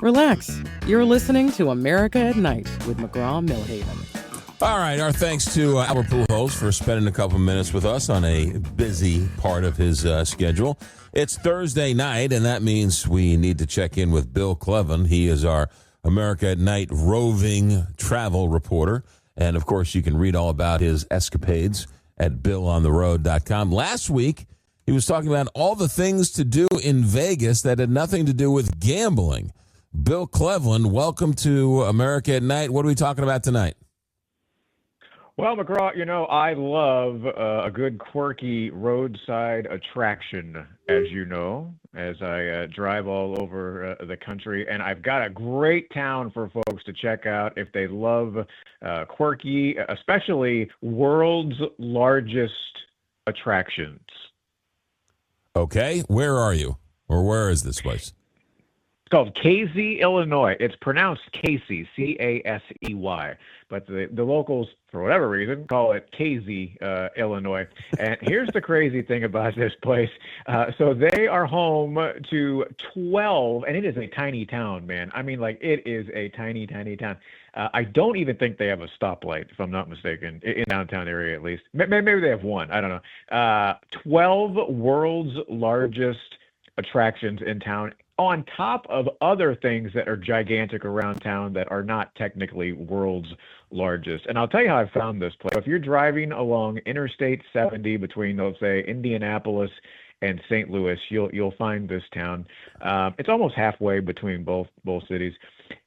Relax. You're listening to America at Night with McGraw-Millhaven. All right, our thanks to Albert Pujols for spending a couple minutes with us on a busy part of his schedule. It's Thursday night, and that means we need to check in with Bill Cleven. He is our America at Night roving travel reporter. And, of course, you can read all about his escapades at BillOnTheRoad.com. Last week, he was talking about all the things to do in Vegas that had nothing to do with gambling. Bill Cleveland, welcome to America at Night. What are we talking about tonight? Well, McGraw, I love a good quirky roadside attraction, as you know, as I drive all over the country. And I've got a great town for folks to check out if they love quirky, especially world's largest attractions. Okay, where are you? Or where is this place? It's called Casey, Illinois. It's pronounced Casey, C-A-S-E-Y. But the locals, for whatever reason, call it Casey, Illinois. And here's the crazy thing about this place. So they are home to 12, and it is a tiny town, man. I mean, like, it is a tiny, tiny town. I don't even think they have a stoplight, if I'm not mistaken, in downtown area at least. Maybe they have one. I don't know. 12 world's largest attractions in town, on top of other things that are gigantic around town that are not technically world's largest. And I'll tell you how I found this place. If you're driving along Interstate 70 between, let's say, Indianapolis and St. Louis, you'll find this town. It's almost halfway between both cities.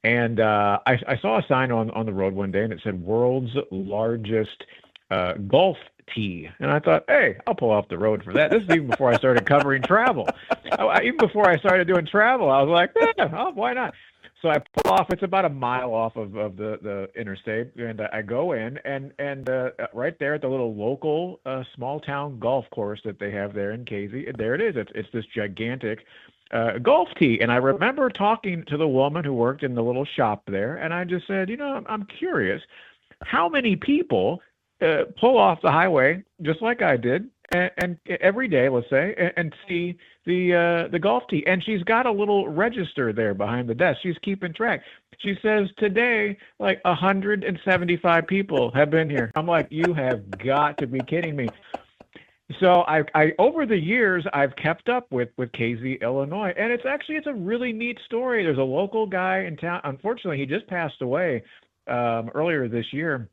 And I saw a sign on the road one day, and it said world's largest golf tee. And I thought, hey, I'll pull off the road for that. This is even before I started covering travel. Even before I started doing travel, I was like, why not? So I pull off. It's about a mile off of the interstate, and I go in, and right there at the little local small town golf course that they have there in Casey, there it is. It's this gigantic golf tee. And I remember talking to the woman who worked in the little shop there, and I just said, I'm curious, how many people pull off the highway just like I did, and every day, let's say, and see the golf tee. And she's got a little register there behind the desk. She's keeping track. She says today, like 175 people have been here. I'm like, you have got to be kidding me. So I over the years, I've kept up with Casey, Illinois, and it's a really neat story. There's a local guy in town. Unfortunately, he just passed away earlier this year.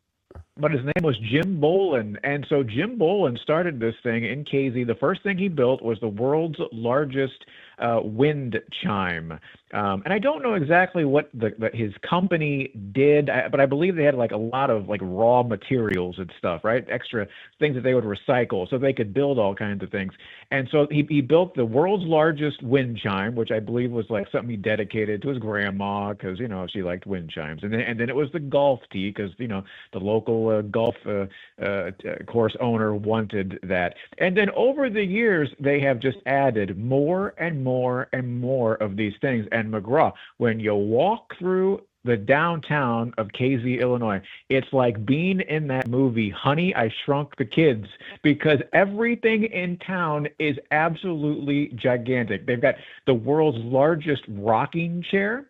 But his name was Jim Bolin. And so Jim Bolin started this thing in Casey. The first thing he built was the world's largest wind chime. And I don't know exactly what his company did, but I believe they had like a lot of like raw materials and stuff, right? Extra things that they would recycle so they could build all kinds of things. And so he built the world's largest wind chime, which I believe was like something he dedicated to his grandma because, she liked wind chimes. And then it was the golf tee because, the local golf course owner wanted that. And then over the years, they have just added more and more and more of these things. And McGraw, when you walk through the downtown of Casey, Illinois, it's like being in that movie, Honey, I Shrunk the Kids, because everything in town is absolutely gigantic. They've got the world's largest rocking chair,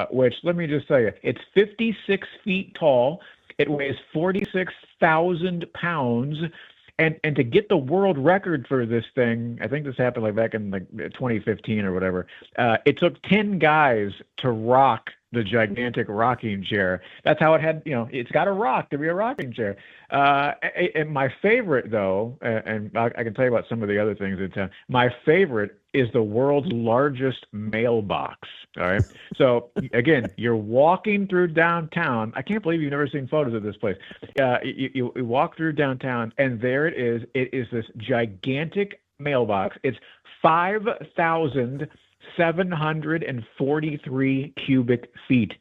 which, let me just tell you, it's 56 feet tall. It weighs 46,000 pounds. And to get the world record for this thing, I think this happened like back in like 2015 or whatever, it took 10 guys to rock the gigantic rocking chair. That's how it had, it's got to rock to be a rocking chair. And my favorite, though, and I can tell you about some of the other things in town, my favorite is the world's largest mailbox. All right. So, again, you're walking through downtown. I can't believe you've never seen photos of this place. You walk through downtown, and there it is. It is this gigantic mailbox. It's 5,743 cubic feet.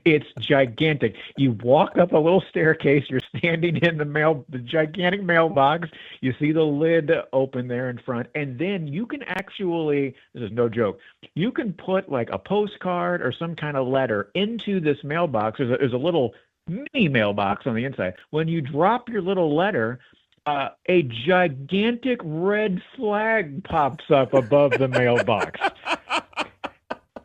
It's gigantic. You walk up a little staircase. You're standing in the gigantic mailbox. You see the lid open there in front. And then you can actually, this is no joke, you can put like a postcard or some kind of letter into this mailbox. There's a little mini mailbox on the inside. When you drop your little letter, a gigantic red flag pops up above the mailbox.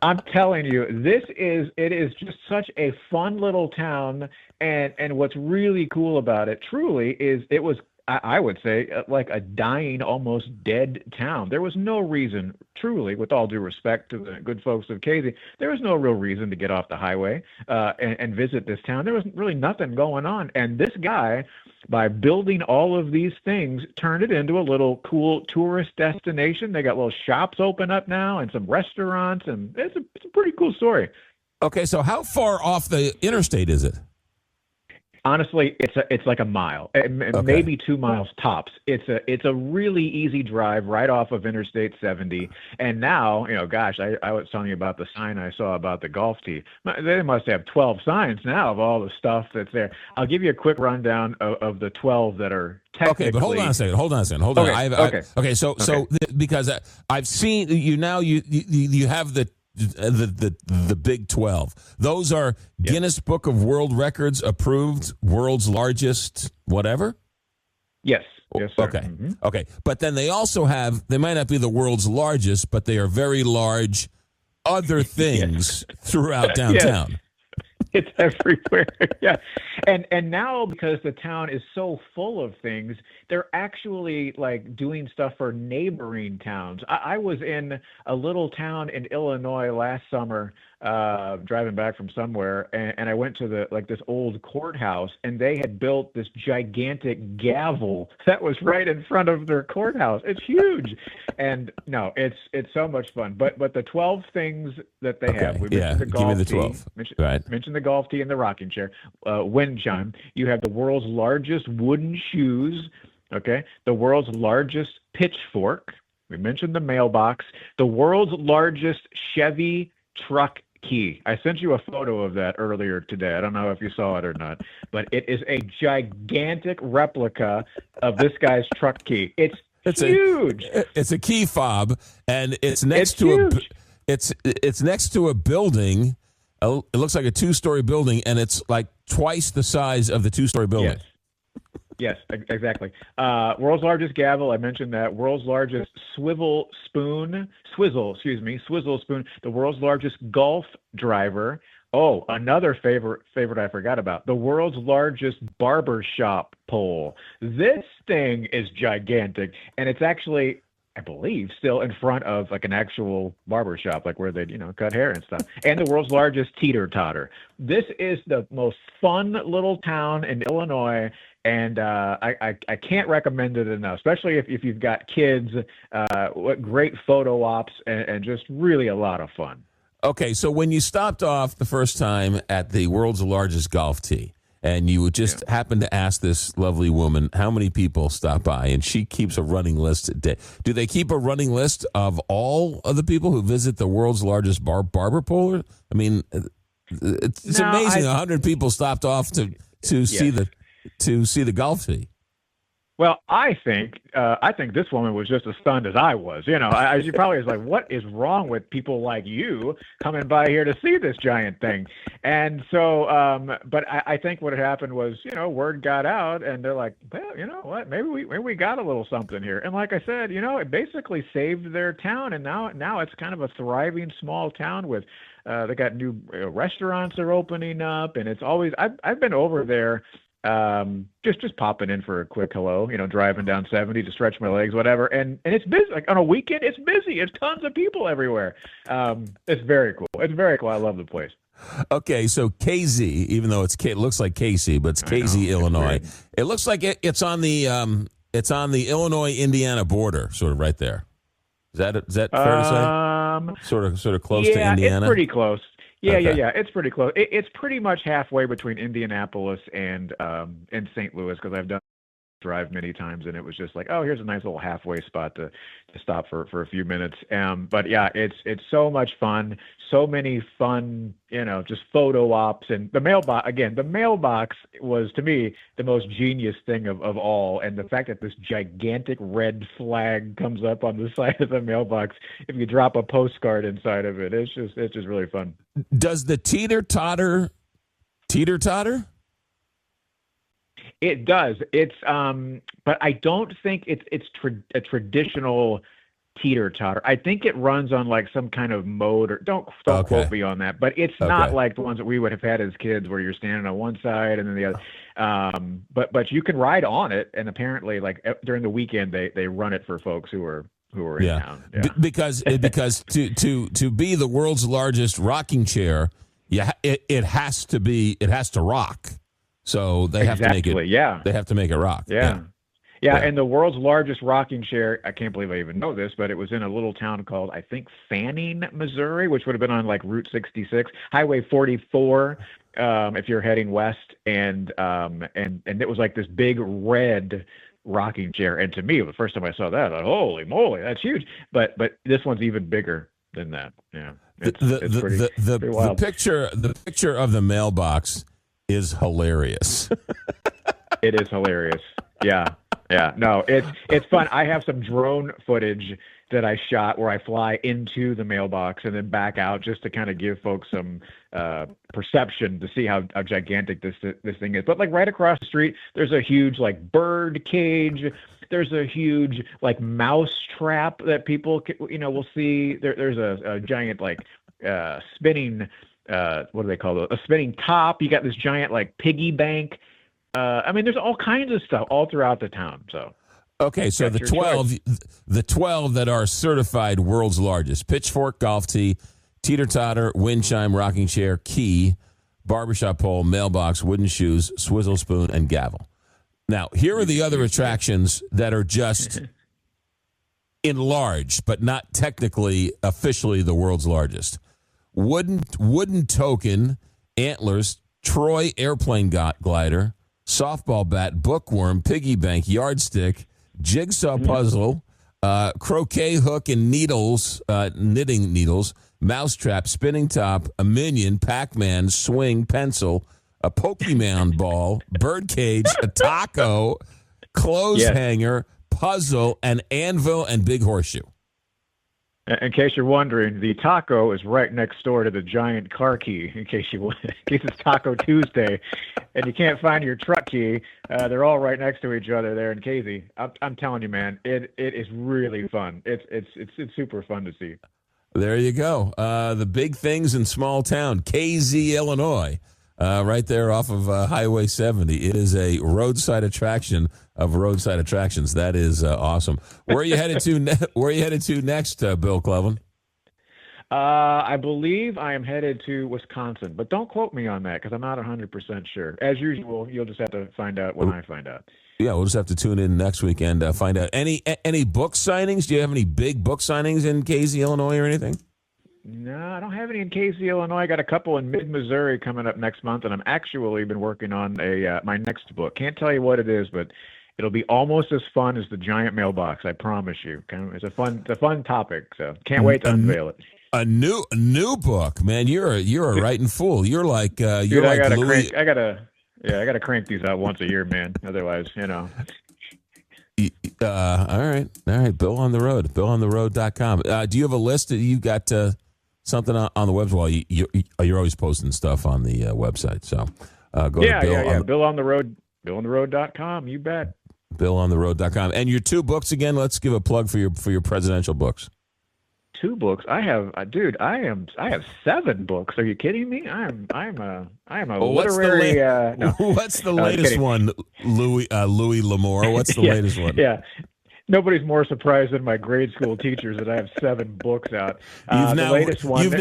I'm telling you, it is just such a fun little town, and what's really cool about it, truly, is it was I would say like a dying, almost dead town. There was no reason, truly, with all due respect to the good folks of Casey, there was no real reason to get off the highway and visit this town. There was really nothing going on, and this guy, by building all of these things, turned it into a little cool tourist destination. They got little shops open up now and some restaurants, and it's a pretty cool story. Okay, so how far off the interstate is it? Honestly, it's like a mile, maybe 2 miles tops. It's a really easy drive right off of Interstate 70. And now, gosh, I was telling you about the sign I saw about the golf tee. They must have 12 signs now of all the stuff that's there. I'll give you a quick rundown of the 12 that are technically. Okay, but hold on a second. Hold okay, on. Okay. So because I've seen you now, you have the Big 12. Those are Guinness Book of World Records approved, world's largest whatever? Yes. Yes, sir. Okay. Mm-hmm. Okay. But then they also they might not be the world's largest, but they are very large other things throughout downtown. Yes. It's everywhere. Yeah. And now, because the town is so full of things, they're actually like doing stuff for neighboring towns. I was in a little town in Illinois last summer, driving back from somewhere, and I went to this old courthouse, and they had built this gigantic gavel that was right in front of their courthouse. It's huge. And no, it's so much fun. But the 12 things that they have, we mentioned the golf give me the tee, 12. Right. mentioned the golf tee and the rocking chair, wind chime. You have the world's largest wooden shoes. Okay, the world's largest pitchfork. We mentioned the mailbox. The world's largest Chevy truck key. I sent you a photo of that earlier today. I don't know if you saw it or not, but it is a gigantic replica of this guy's truck key. It's huge. It's a key fob, and it's next to huge. It's next to a building. It looks like a 2-story building, and it's like twice the size of the 2-story building. Yes, exactly. World's largest gavel, I mentioned that. World's largest swizzle spoon. The world's largest golf driver. Oh, another favorite I forgot about. The world's largest barbershop pole. This thing is gigantic, and it's actually, I believe, still in front of like an actual barber shop, like where they, cut hair and stuff. And the world's largest teeter-totter. This is the most fun little town in Illinois, and I can't recommend it enough, especially if you've got kids. What great photo ops and just really a lot of fun. Okay, so when you stopped off the first time at the world's largest golf tee, and you would just happen to ask this lovely woman how many people stop by, and she keeps a running list. Do they keep a running list of all of the people who visit the world's largest barber pole? I mean, it's amazing. 100 people stopped off to see the golf tee. Well, I think this woman was just as stunned as I was. She probably was like, "What is wrong with people like you coming by here to see this giant thing?" And so, but I think what happened was, word got out, and they're like, "Well, you know what? Maybe we got a little something here." And like I said, it basically saved their town, and now it's kind of a thriving small town with. They got new restaurants are opening up, and it's always I've been over there. Just popping in for a quick hello, driving down 70 to stretch my legs, whatever. And it's busy. Like on a weekend, it's busy. It's tons of people everywhere. It's very cool. It's very cool. I love the place. Okay, so KZ, even though it looks like Casey, but it's KZ, Illinois. It looks like it's on the Illinois-Indiana border, sort of right there. Is that fair to say? Sort of close to Indiana. Yeah, it's pretty close. Yeah, Okay. yeah. It's pretty close. It's pretty much halfway between Indianapolis and St. Louis, because I've done drive many times, and it was just like, oh, here's a nice little halfway spot to stop for a few minutes. But yeah, it's so much fun. So many fun, just photo ops, and the mailbox. Again, the mailbox was to me the most genius thing of all, and the fact that this gigantic red flag comes up on the side of the mailbox if you drop a postcard inside of it, it's just really fun. Does the teeter-totter? It does. It's but I don't think it's a traditional teeter-totter. I think it runs on like some kind of mode, or don't quote me on that, but it's not like the ones that we would have had as kids where you're standing on one side and then the other. But you can ride on it, and apparently like during the weekend they run it for folks who are in town. Yeah. Because to be the world's largest rocking chair, it has to rock. So they have to make it. Yeah. They have to make it rock. Yeah, and the world's largest rocking chair, I can't believe I even know this, but it was in a little town called, I think, Fanning, Missouri, which would have been on like Route 66, Highway 44, if you're heading west, and it was like this big red rocking chair. And to me, the first time I saw that, I thought, holy moly, that's huge. But this one's even bigger than that. Yeah, it's pretty wild. The picture of the mailbox is hilarious. It is hilarious. Yeah. No, it's fun. I have some drone footage that I shot where I fly into the mailbox and then back out just to kind of give folks some perception to see how gigantic this thing is. But like right across the street, there's a huge like bird cage. There's a huge like mouse trap that people will see. There's a giant like spinning what do they call it? A spinning top. You got this giant like piggy bank. I mean, there's all kinds of stuff all throughout the town. So, okay, so the 12 that are certified world's largest: pitchfork, golf tee, teeter-totter, wind chime, rocking chair, key, barbershop pole, mailbox, wooden shoes, swizzle spoon, and gavel. Now, here are the other attractions that are just enlarged, but not technically, officially the world's largest: wooden token, antlers, Troy airplane glider, softball bat, bookworm, piggy bank, yardstick, jigsaw puzzle, croquet hook and needles, knitting needles, mousetrap, spinning top, a minion, Pac-Man, swing, pencil, a Pokemon ball, bird cage, a taco, clothes hanger, puzzle, an anvil, and big horseshoe. In case you're wondering, the taco is right next door to the giant car key. In case it's Taco Tuesday, and you can't find your truck key, they're all right next to each other there in Casey. I'm telling you, man, it is really fun. It's super fun to see. There you go. The big things in small town, Casey, Illinois, right there off of Highway 70. It is a roadside attraction of roadside attractions. That is awesome. Where are you headed to? Where are you headed to next, Bill Cleven? I believe I am headed to Wisconsin, but don't quote me on that because I'm not 100% sure. As usual, you'll just have to find out when I find out. Yeah, we'll just have to tune in next week and find out. Any book signings? Do you have any big book signings in Casey, Illinois, or anything? No, I don't have any in Casey, Illinois. I got a couple in mid-Missouri coming up next month, and I'm actually been working on my next book. Can't tell you what it is, but it'll be almost as fun as the giant mailbox. I promise you. It's a fun topic, so can't wait to unveil it. A new book, man. You're a writing fool. You're like Dude, I gotta crank these out once a year, man. Otherwise, All right. Bill on the Road. BillOnTheRoad.com. Do you have a list? You got something on the website? Well, you're always posting stuff on the website. So go to Bill. Bill on the Road. BillOnTheRoad.com. You bet. BillOnTheRoad.com. And your two books again. Let's give a plug for your presidential books. 2 books. I have, dude. I have 7 books. Are you kidding me? I'm a literary. What's the latest one, Louis L'Amour? What's the latest one? Yeah. Nobody's more surprised than my grade school teachers that I have 7 books out. The latest one. You've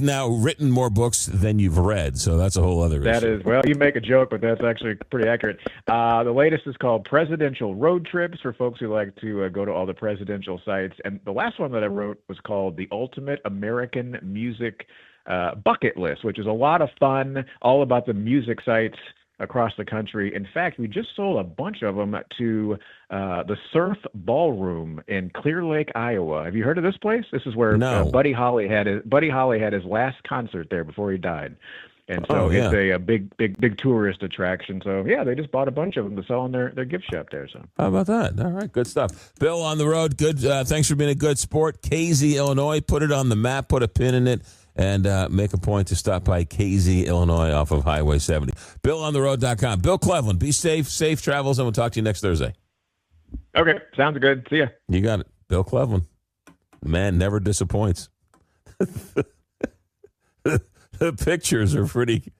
now written more books than you've read, so that's a whole other issue. That is, well, you make a joke, but that's actually pretty accurate. The latest is called Presidential Road Trips for folks who like to go to all the presidential sites, and the last one that I wrote was called The Ultimate American Music Bucket List, which is a lot of fun, all about the music sites across the country. In fact, we just sold a bunch of them to the Surf Ballroom in Clear Lake, Iowa. Have you heard of this place? This is where Buddy Holly had his last concert there before he died. And so it's a big tourist attraction. So, yeah, they just bought a bunch of them to sell in their gift shop there. So how about that? All right, good stuff. Bill on the Road, good. Thanks for being a good sport. Casey, Illinois, put it on the map, put a pin in it, and make a point to stop by Casey, Illinois, off of Highway 70. BillOnTheRoad.com. Bill Cleveland, be safe, safe travels, and we'll talk to you next Thursday. Okay, sounds good. See ya. You got it. Bill Cleveland. The man never disappoints. The pictures are pretty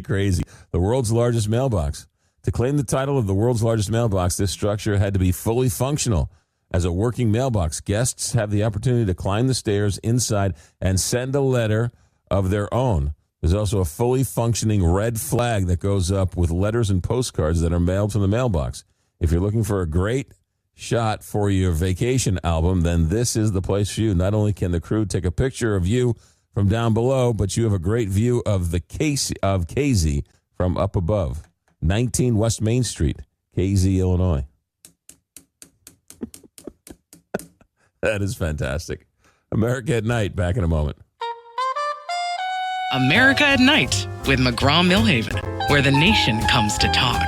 crazy. The world's largest mailbox. To claim the title of the world's largest mailbox, this structure had to be fully functional. As a working mailbox, guests have the opportunity to climb the stairs inside and send a letter of their own. There's also a fully functioning red flag that goes up with letters and postcards that are mailed from the mailbox. If you're looking for a great shot for your vacation album, then this is the place for you. Not only can the crew take a picture of you from down below, but you have a great view of the KZ from up above. 19 West Main Street, KZ, Illinois. That is fantastic. America at Night, back in a moment. America at Night with McGraw-Millhaven, where the nation comes to talk.